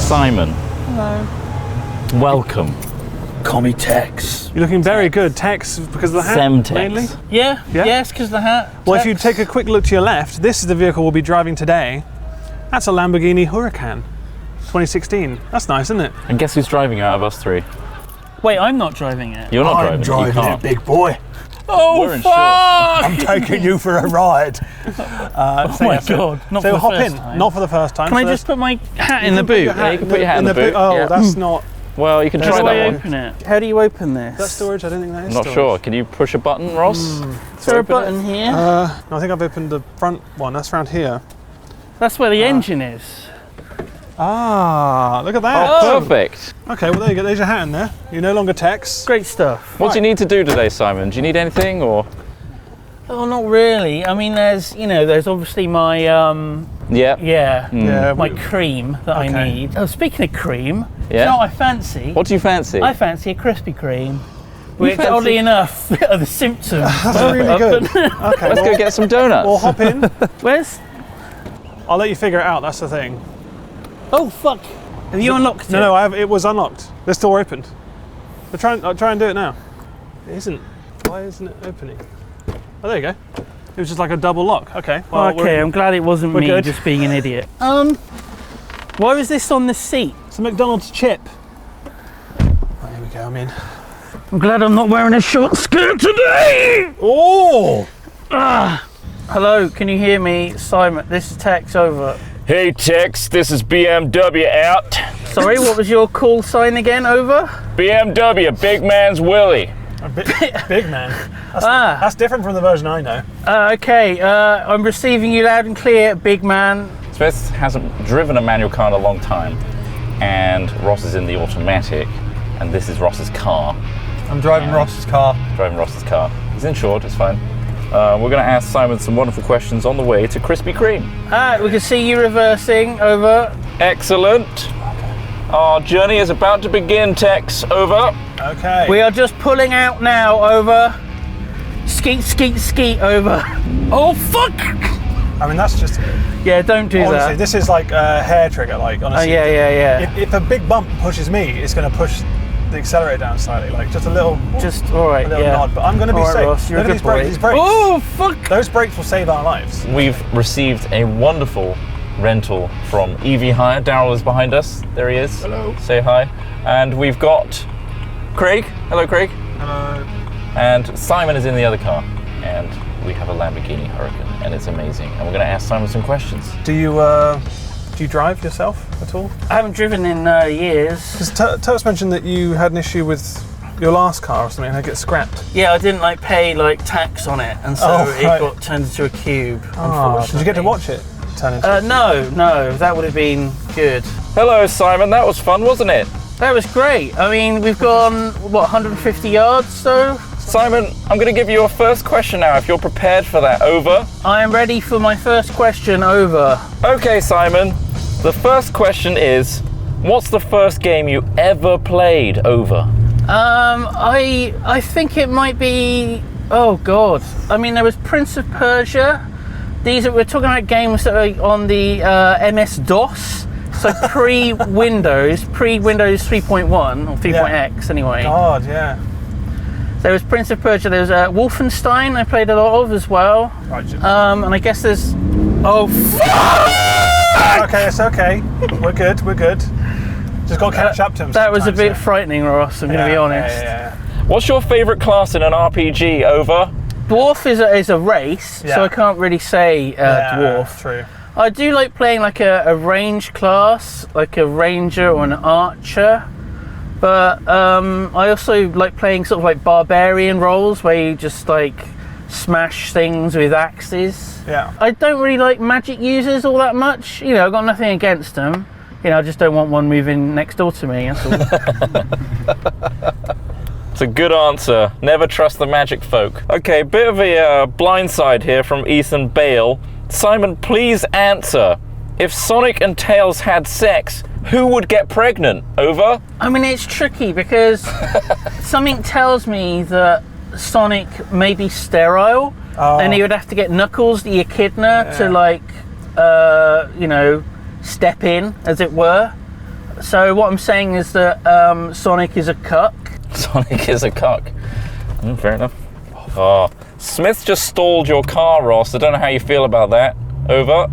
Simon. Hello. Welcome. Call me Tex. You're looking very good. Tex, because of the hat, Semtex. mainly? Yeah? Yeah? Yes, because of the hat. Well, if you Tex. take a quick look to your left, this is the vehicle we'll be driving today. That's a Lamborghini Huracan, 2016. That's nice, isn't it? And guess who's driving out of us three? Wait, I'm not driving it. You're not I'm driving it, you driving it, can't. big boy. Oh, We're in fuck! I'm taking you for a ride. Oh my God, not So for the hop first in, time. not for the first time. Can I so just put my hat in the can put boot? your hat you can put your hat in the boot, Oh, yeah. that's not. Well, you can There's try How do I that one. open it? How do you open this? That's storage. I don't think that is Not storage. sure. Can you push a button, Ross? Is there a open it? button here? No, I think I've opened the front one. That's around here. That's where the engine is. Ah, look at that. Oh, perfect. Okay, well there you go. There's your hat in there. You're no longer Tex. Great stuff. What do you need to do today, Simon? Do you need anything, or? Oh, not really. I mean, there's obviously my, Yeah. Yeah, my cream that I Okay. need. Oh, speaking of cream, do you Yeah. know what I fancy? What do you fancy? I fancy a Krispy Kreme. Which, fancy- oddly enough, are the symptoms. That's really good. Okay, Let's go get some donuts. We'll hop in. Where's? I'll let you figure it out. That's the thing. Oh fuck! Have you unlocked it? No, it was unlocked. This door opened. I'll try and do it now. It isn't. Why isn't it opening? Oh, there you go. It was just like a double lock. Okay. Well, Okay, I'm glad it wasn't we're me good. just being an idiot. Why was this on the seat? It's a McDonald's chip. Oh, here we go. I'm in. I'm glad I'm not wearing a short skirt today. Oh! Hello, can you hear me, Simon? This is Tex over. Hey, Tex, this is BMW out. Sorry, what was your call sign again? Over. BMW, big man's Willie. A big man. That's different from the version I know. Okay. I'm receiving you loud and clear, big man. Smith hasn't driven a manual car in a long time, and Ross is in the automatic, and this is Ross's car. I'm driving Ross's car. Driving Ross's car. He's insured, it's fine. We're going to ask Simon some wonderful questions on the way to Krispy Kreme. We can see you reversing. Over. Excellent. Our journey is about to begin, Tex. Over. Okay. We are just pulling out now. Over. Skeet, skeet, skeet. Over. Oh fuck! I mean, that's just. Yeah, don't do Honestly, that. this is like a hair trigger. Like, Oh honestly. yeah. If a big bump pushes me, it's going to push the accelerator down slightly. Like, just a little. Just all right. A little Yeah. nod. But I'm going to be All right, safe. Ross, you're Look a at these good boy. brakes. These brakes. Oh fuck! Those brakes will save our lives. We've received a wonderful rental from EV Hire. Daryl is behind us. There he is. Hello. Say hi. And we've got Craig. Hello, Craig. Hello. And Simon is in the other car. And we have a Lamborghini Huracan, and it's amazing. And we're going to ask Simon some questions. Do you drive yourself at all? I haven't driven in years. Because Totes mentioned that you had an issue with your last car or something and it gets scrapped. Yeah, I didn't pay tax on it, and so Oh, it right. got turned into a cube. Did you get to watch it turn into? No, that would have been good. Hello, Simon. That was fun, wasn't it? That was great. I mean, we've gone 150 yards, so Simon, I'm going to give you a first question now, if you're prepared for that. Over. I am ready for my first question. Over. Okay, Simon. The first question is, what's the first game you ever played? Over. I think it might be. Oh God. I mean, there was Prince of Persia. We're talking about games that are on the MS DOS. So pre-Windows 3.1 or 3.x anyway. God, yeah. There was Prince of Persia. There was Wolfenstein. I played a lot of as well. Right. And I guess there's. Oh fuck! Okay, it's okay. We're good. Just got to catch up to him. That was a sometimes, bit yeah. frightening, Ross. I'm going to be honest. Yeah. What's your favourite class in an RPG? Over. Dwarf is a race, Yeah. so I can't really say dwarf. True. I do like playing like a range class, like a ranger or an archer. But I also like playing sort of like barbarian roles where you just like smash things with axes. Yeah. I don't really like magic users all that much. You know, I've got nothing against them. You know, I just don't want one moving next door to me, that's all. It's a good answer. Never trust the magic folk. Okay, bit of a blindside here from Ethan Bale. Simon, please answer. If Sonic and Tails had sex, Who would get pregnant? Over? I mean, it's tricky because something tells me that Sonic may be sterile, and he would have to get Knuckles, the echidna, to like, step in, as it were. So what I'm saying is that Sonic is a cuck. Sonic is a cuck. Fair enough. Oh, Smith just stalled your car, Ross. I don't know how you feel about that. Over.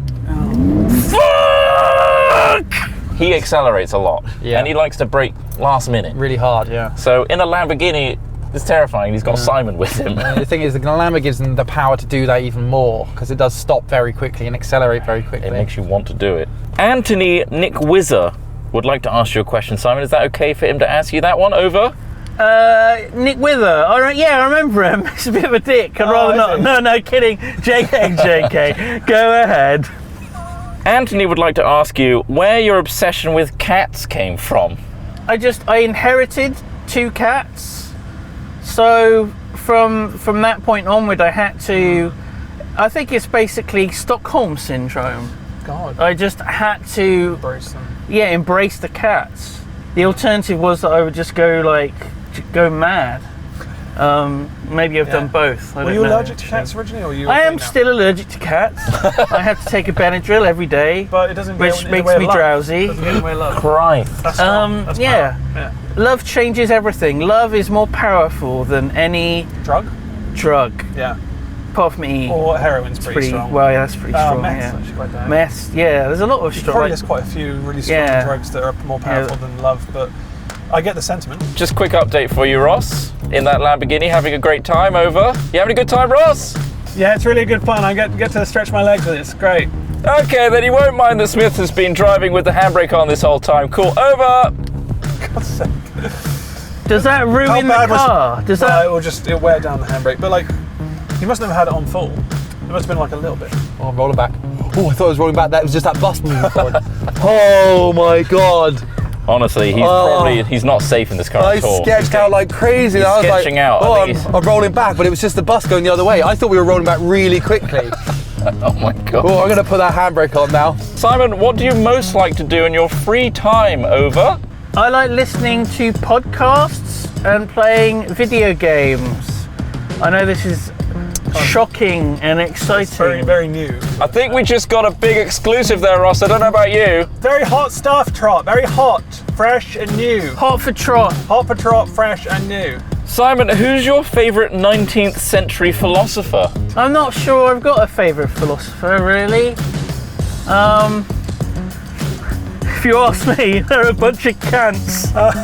Fuck! He accelerates a lot, and he likes to brake last minute. Really hard, yeah. So in a Lamborghini, it's terrifying. He's got Simon with him. The thing is, the Lambo gives them the power to do that even more, because it does stop very quickly and accelerate very quickly. It makes you want to do it. Anthony Nick Whizzer would like to ask you a question, Simon. Is that okay for him to ask you that one? Over? Nick Wither. I remember him. He's a bit of a dick. I'd rather not. No, kidding. JK. Go ahead. Anthony would like to ask you where your obsession with cats came from. I inherited 2 cats. So from that point onward, I had to. I think it's basically Stockholm syndrome. God. I just had to Embrace them. embrace the cats. The alternative was that I would just go mad. Maybe I've done both. Were you allergic to cats originally, or you? I am still allergic to cats. I have to take a Benadryl every day, but it doesn't. Which makes me drowsy. Doesn't get in the way of love. Christ. That's That's yeah. Love changes everything. Love is more powerful than any drug. Yeah. Apart from E. Or heroin's pretty strong. Well, yeah, that's pretty strong. Meth's Yeah. actually quite bad. Meth. Yeah, there's a lot of strong. Probably there's quite a few really strong drugs that are more powerful than love, but I get the sentiment. Just quick update for you, Ross. In that Lamborghini, having a great time. Over. You having a good time, Ross? Yeah, it's really good fun. I get to stretch my legs with it. It's great. Okay, then you won't mind that Smith has been driving with the handbrake on this whole time. Cool. Over. God's sake. Does that ruin the car? It'll wear down the handbrake. But like, you must have had it on full. It must have been like a little bit. Oh, I'm rolling back. Oh, I thought I was rolling back. That was just that bus moving forward. Oh my God. Honestly, he's not safe in this car at all. I sketched out like crazy. I was sketching like, out. I'm rolling back, but it was just the bus going the other way. I thought we were rolling back really quickly. Oh my God. Oh, I'm going to put that handbrake on now. Simon, what do you most like to do in your free time? Over. I like listening to podcasts and playing video games. I know this is shocking and exciting. It's very, very new. I think we just got a big exclusive there, Ross. I don't know about you. Very hot stuff, Trot. Very hot, fresh and new. Hot for Trot. Hot for Trot, fresh and new. Simon, who's your favourite 19th century philosopher? I'm not sure I've got a favourite philosopher, really. If you ask me, they're a bunch of cants. Kant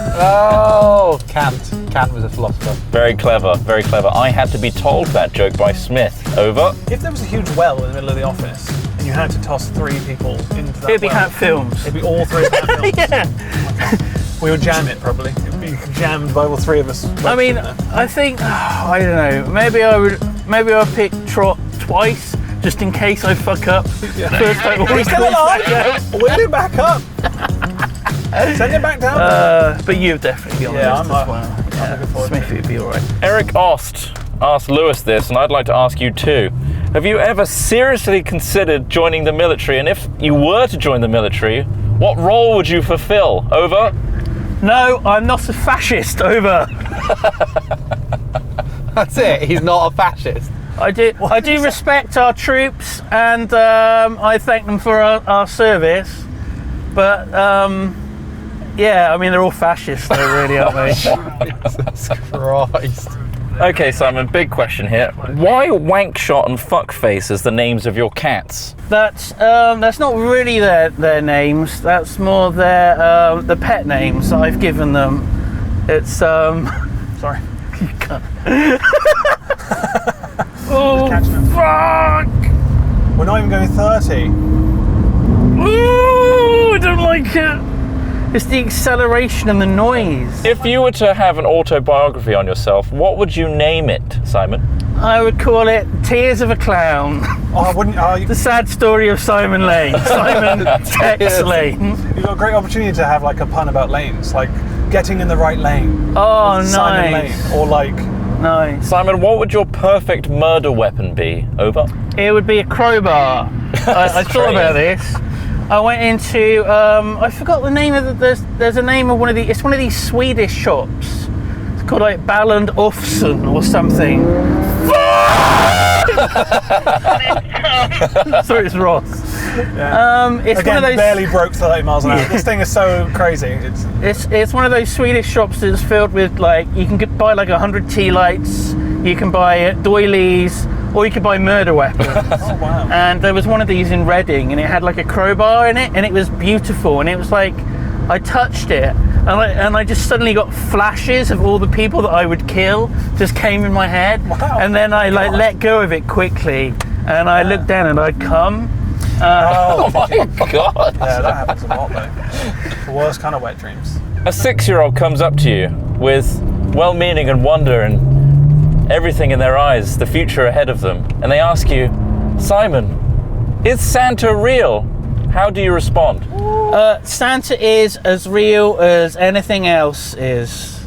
was a philosopher. Very clever, very clever. I had to be told that joke by Smith. Over. If there was a huge well in the middle of the office and you had to toss 3 people into that It'd be well, Hat Films. It'd be all 3 Hat Films. Yeah. We would jam it, probably. It'd be jammed by all 3 of us. I mean, I think, I don't know, maybe I'll pick Trot twice, just in case I fuck up. Yeah. First time He's still alive! Wheel him back up! Send him back down. But you'd definitely be on the list as well. I'm looking forward to it. Smithy would be alright. Eric Ost asked Lewis this, and I'd like to ask you too. Have you ever seriously considered joining the military? And if you were to join the military, what role would you fulfill? Over. No, I'm not a fascist. Over. That's it. He's not a fascist. I do respect our troops, and I thank them for our service. But yeah, I mean they're all fascists, though, really, aren't they? Jesus Christ. Okay, Simon, big question here. Why Wankshot and Fuckface as the names of your cats? That's not really their names. That's more their the pet names that I've given them. It's Sorry. You can't. Oh fuck! We're not even going 30. Ooh, I don't like it. It's the acceleration and the noise. If you were to have an autobiography on yourself, what would you name it, Simon? I would call it Tears of a Clown. Oh, I wouldn't. The sad story of Simon Lane. Simon Tex Lane. You've got a great opportunity to have like a pun about lanes, like getting in the right lane. Oh, Simon nice. Lane, or like. Nice. Simon, what would your perfect murder weapon be? Over. It would be a crowbar. I thought about this. I went into I forgot the name of there's a name of it's one of these Swedish shops. It's called like Balland Ofsen or something. Sorry, it's Ross. It's Again, one of those. barely broke 30 miles an hour. This thing is so crazy. It's one of those Swedish shops that's filled with like you can buy like 100 tea lights, you can buy doilies, or you could buy murder weapons. Oh wow! And there was one of these in Reading, and it had like a crowbar in it, and it was beautiful. And it was like I touched it, and I just suddenly got flashes of all the people that I would kill just came in my head. Wow. And then I like let go of it quickly, and I looked down and I'd come. Oh my God. Yeah, that happens a lot though. The worst kind of wet dreams. A 6-year-old comes up to you with well-meaning and wonder and everything in their eyes, the future ahead of them, and they ask you, Simon, is Santa real? How do you respond? Santa is as real as anything else is.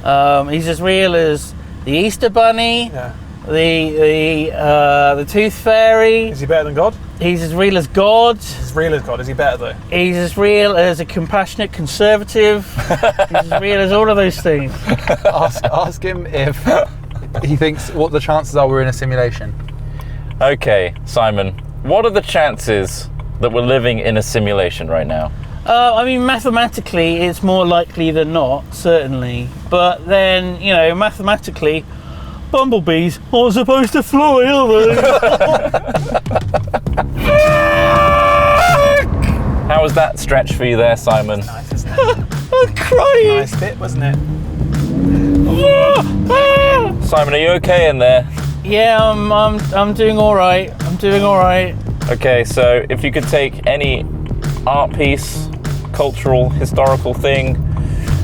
He's as real as the Easter Bunny, Yeah. the Tooth Fairy. Is he better than God? He's as real as God. As real as God. Is he better though? He's as real as a compassionate conservative. He's as real as all of those things. Ask him if he thinks what the chances are we're in a simulation. Okay, Simon, what are the chances that we're living in a simulation right now? I mean, mathematically, it's more likely than not, certainly. But then, you know, mathematically, bumblebees aren't supposed to fly, are they? How was that stretch for you there, Simon? Nice, isn't it? I'm crying. Nice bit, wasn't it? Simon, are you okay in there? Yeah, I'm doing all right. I'm doing all right. Okay, so if you could take any art piece, cultural, historical thing,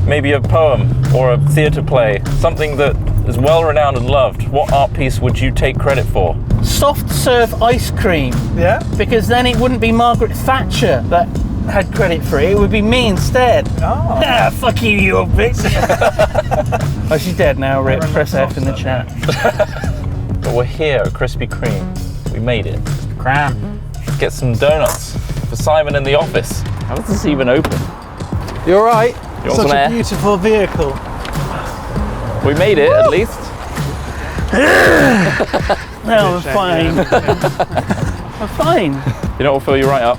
maybe a poem or a theatre play, something that is well renowned and loved, what art piece would you take credit for? Soft serve ice cream, Yeah. because then it wouldn't be Margaret Thatcher that had credit for it. It would be me instead. Oh. Ah, fuck you, you old bitch. Oh, she's dead now. Rip. Press F in the chat. But we're here at Krispy Kreme. We made it. Cram. Let's get some donuts for Simon in the office. How does this even open? You all right? You want Such some a air? beautiful vehicle. We made it, at least. No, I'm fine. I'm fine. You know what will fill you right up?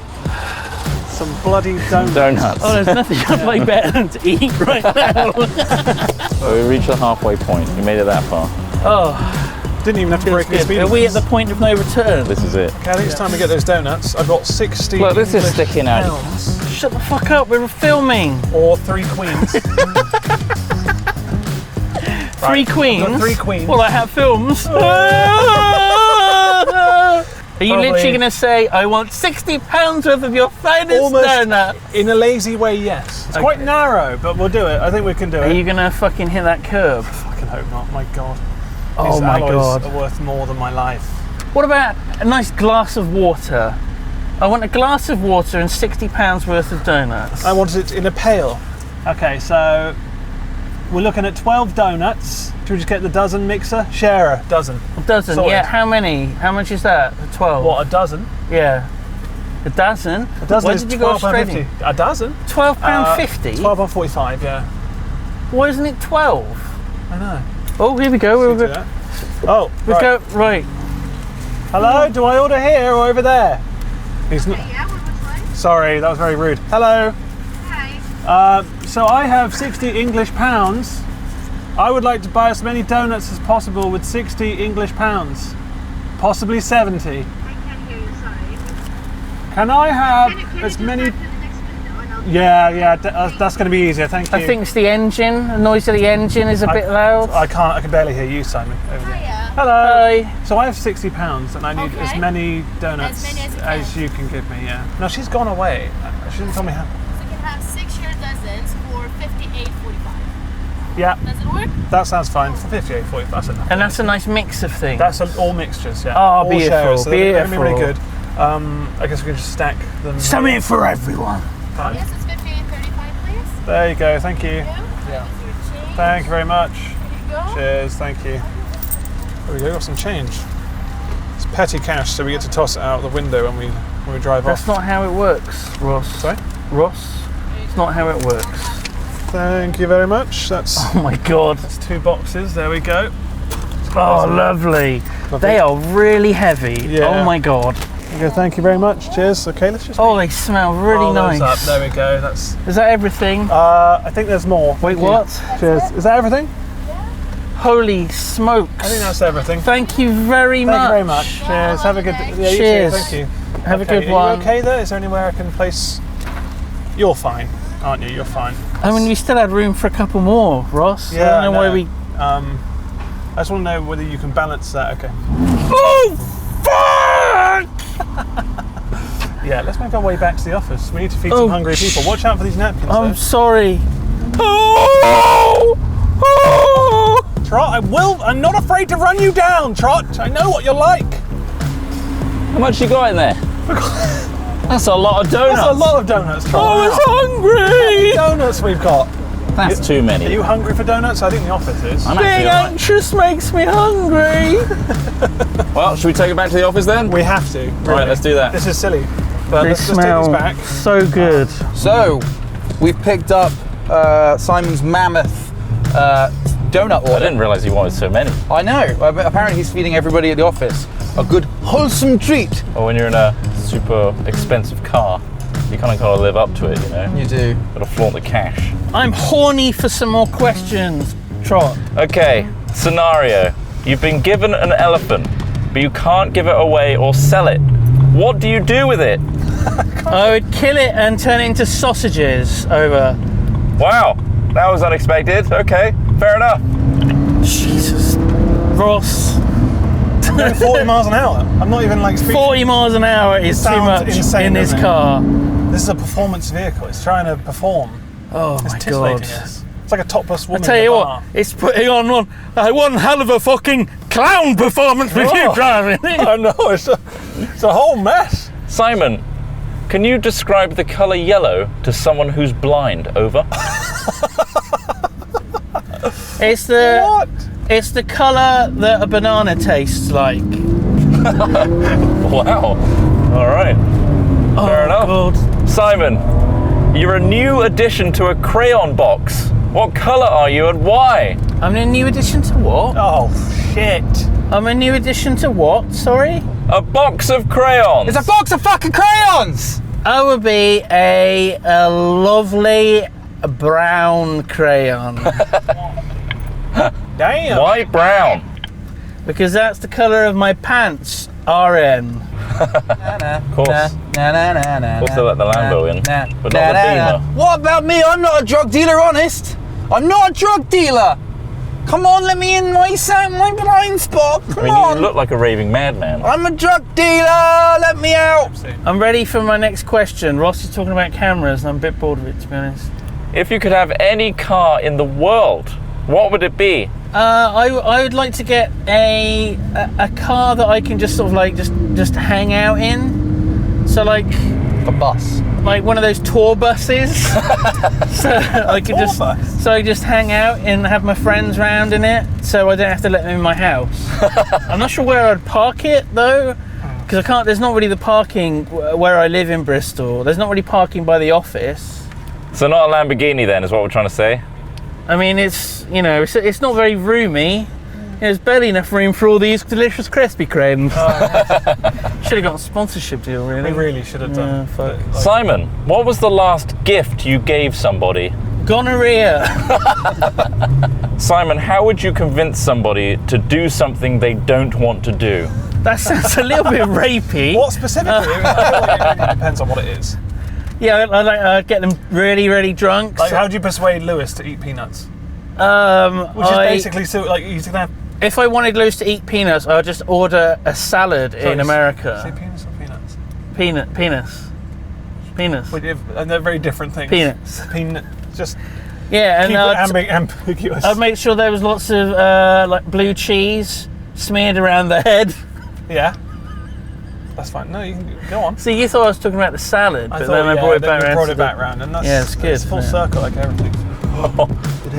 Some bloody donuts. Donuts. Oh, there's nothing I'd like better than to eat right now. So we reached the halfway point. We made it that far. Oh, Didn't even have to break the good. speed. Are we at the point of no return? This is it. Okay, I think it's time to get those donuts. I've got 60 Look, this is English sticking out. pounds. Shut the fuck up, we were filming. Or 3 queens. Three queens? Got 3 queens. Well, I have films. Are you Probably- literally going to say, I want £60 worth of your finest Almost donut? in a lazy way, yes. It's quite narrow, but we'll do it. I think we can do Are it. you going to fucking hit that curb? Fucking hope not. My God. Oh These my alloys God. are worth more than my life. What about a nice glass of water? I want a glass of water and £60 worth of donuts. I wanted it in a pail. Okay, so we're looking at 12 donuts. Should we just get the dozen mixer? Share a dozen. A dozen, Sorted. yeah. How many? How much is that? 12? What, a dozen? Yeah. A dozen? A dozen Why is did you go £12.50. Australian? A dozen? £12.50? £12.45, yeah. Why isn't it 12? I know. Oh, here we go. Do We'll that. Oh, go. right. Right. Hello, do I order here or over there? He's not. Yeah, what was like? Sorry, that was very rude. Hello. Hi. So I have 60 English pounds. I would like to buy as many donuts as possible with 60 English pounds. Possibly 70. I can't hear you, sorry. Can I have Can you as go many? back to the next window and I'll Yeah, that's going to be easier. Thank you. I think it's the engine. The noise of the engine is a bit loud. I can barely hear you, Simon. Over there. Hiya. Hello. Hi. So I have 60 pounds and I need as Okay. many donuts As many as you as can. you can give me, yeah. No, she's gone away. She didn't tell me how. So you can have 6 share dozens for 58.45. Yeah, Does it work? that sounds fine. For 58, 40, that's enough. And that's a nice mix of things. That's all mixtures, yeah. Oh, all beautiful, shares, so they're gonna be really good. beautiful. I guess we can just stack them. something for everyone. Fine. Yes, it's 58.35, please. There you go, thank you. Yeah. Your change. Thank you very much. Here you go. Cheers, thank you. There we go, got some change. It's petty cash, so we get to toss it out the window when we when we drive That's off. not how it works, Ross. Sorry? Ross, it's not how it works. Thank you very much. That's Oh my God. 2 boxes. There we go. Oh, lovely. They are really heavy. Yeah. Oh my God. Okay, thank you very much. Cheers. Okay, let's just. Oh, they smell really roll those nice. up. There we go. That's. Is that everything? I think there's more. Wait, Thank you. what? Cheers. Is that everything? Holy smokes. I think that's everything. Thank you very much. Thank you very much. Cheers. Have a good. Yeah, you too. Cheers. Thank you. Have a Okay, good are one. you okay there? Is there anywhere I can place? You're fine, aren't you? You're fine. I mean, we still had room for a couple more, Ross. Yeah, I don't know why we. I just want to know whether you can balance that. Okay. Oh, fuck! Yeah, let's make our way back to the office. We need to feed Oh, some hungry people. Watch out for these napkins. I'm though. sorry. Trot, I'm not afraid to run you down, Trot. I know what you're like. How much you got in there? That's a lot of donuts. That's a lot of donuts, Trot. I was hungry. Donuts we've got. That's too many. Are you hungry for donuts? I think the office is. I'm Being actually alright. anxious makes me hungry. Well, should we take it back to the office then? We have to. All right, let's do that. This is silly. But They let's just take smell these back. so good. So, we've picked up Simon's mammoth donut order. I didn't realise you wanted so many. I know. Apparently, he's feeding everybody at the office a good, wholesome treat. Or when you're in a super expensive car, you kind of got to live up to it, you know? You do. Got to flaunt the cash. I'm horny for some more questions, Trot. Okay, scenario. You've been given an elephant, but you can't give it away or sell it. What do you do with it? I would kill it and turn it into sausages. Over. Wow, that was unexpected. Okay, fair enough. Jesus, Ross. I'm going 40 miles an hour. I'm not even like speaking. 40 miles an hour is too sounds much insane, in this doesn't it? car. This is a performance vehicle. It's trying to perform. Oh It's my titillating God. us. It's like a topless woman. I tell in you a what, bar. it's putting on one hell of a fucking clown performance with you Oh. driving. I know. It's a whole mess. Simon, can you describe the colour yellow to someone who's blind? Over. It's the What? it's the colour that a banana tastes like. Wow. All right. Fair enough. God. Simon, you're a new addition to a crayon box. What colour are you and why? I'm a new addition to what? Oh shit! I'm a new addition to what? Sorry? A box of crayons. It's a box of fucking crayons! I would be a lovely brown crayon Damn. White brown. because that's the colour of my pants. RN. Of course. Also let the Lambo in, but not the Beamer. What about me? I'm not a drug dealer, honest. I'm not a drug dealer. Come on, let me in my blind spot. Come I mean, on. you look like a raving madman. I'm a drug dealer. Let me out. I'm ready for my next question. Ross is talking about cameras and I'm a bit bored of it, to be honest. If you could have any car in the world, what would it be? I would like to get a car that I can just sort of like just hang out in. So like A bus. one of those tour buses. So I could tour just bus? so I just hang out and have my friends round in it. So I don't have to let them in my house. I'm not sure where I'd park it though, because I can't. There's not really the parking where I live in Bristol. There's not really parking by the office. So not a Lamborghini then, is what we're trying to say. I mean, it's it's not very roomy. There's barely enough room for all these delicious crispy crumbs. Should have got a sponsorship deal, really. We really should have done. Yeah, fuck. But, like, Simon, what was the last gift you gave somebody? Gonorrhea. Simon, how would you convince somebody to do something they don't want to do? That sounds a little bit rapey. what specifically? I feel like it really depends on what it is. Yeah, I'd get them really, really drunk. Like, how do you persuade Lewis to eat peanuts? Which Which is basically so like he's gonna have if I wanted Lewis to eat peanuts, I'd just order a salad in say America. penis or peanuts. Penis. And they're very different things. Peanuts. Peanut. Just Yeah, keep and it ambiguous. I'd make sure there was lots of like blue cheese smeared around the head. Yeah. That's fine. No, you can go on. See, you thought I was talking about the salad, but then I yeah, brought it then back we around. brought to it back round, and that's Yeah, it's good, It's full isn't it? circle like everything.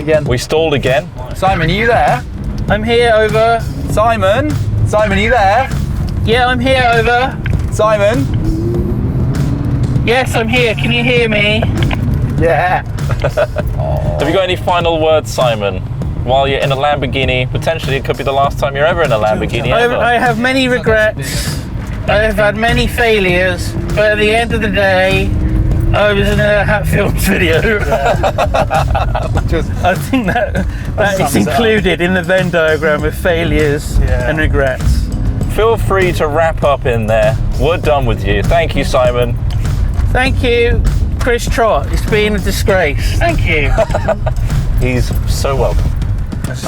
Again. We stalled again. Simon, are you there? I'm here over. Simon? Simon, are you there? Yeah, I'm here over. Simon? Yes, I'm here. Can you hear me? Yeah. Have you got any final words, Simon? While you're in a Lamborghini, potentially it could be the last time you're ever in a Lamborghini ever. I have many regrets. I've had many failures, but at the end of the day, I was in a Hatfields video. I think that is included in the Venn diagram of failures and regrets. Feel free to wrap up in there. We're done with you. Thank you, Simon. Thank you, Chris Trott. It's been a disgrace. Thank you. He's so welcome.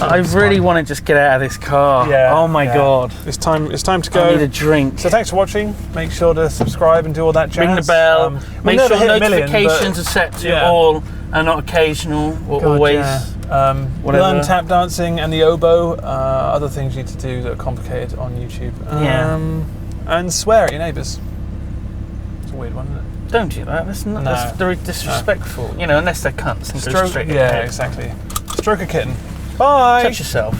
I really want to just get out of this car. Oh my God. It's time to go. I need a drink. So thanks for watching. Make sure to subscribe and do all that jazz. Ring the bell. Make we'll sure never hit a million, notifications are set to Yeah. all and not occasional or God, always. yeah. Whatever. Learn tap dancing and the oboe. Other things you need to do that are complicated on YouTube. And swear at your neighbours. It's a weird one, isn't it? Don't do that. That's not. That's very disrespectful. You know, unless they're cunts and go straight Yeah, ahead. exactly. Stroke a kitten. Bye. Touch yourself.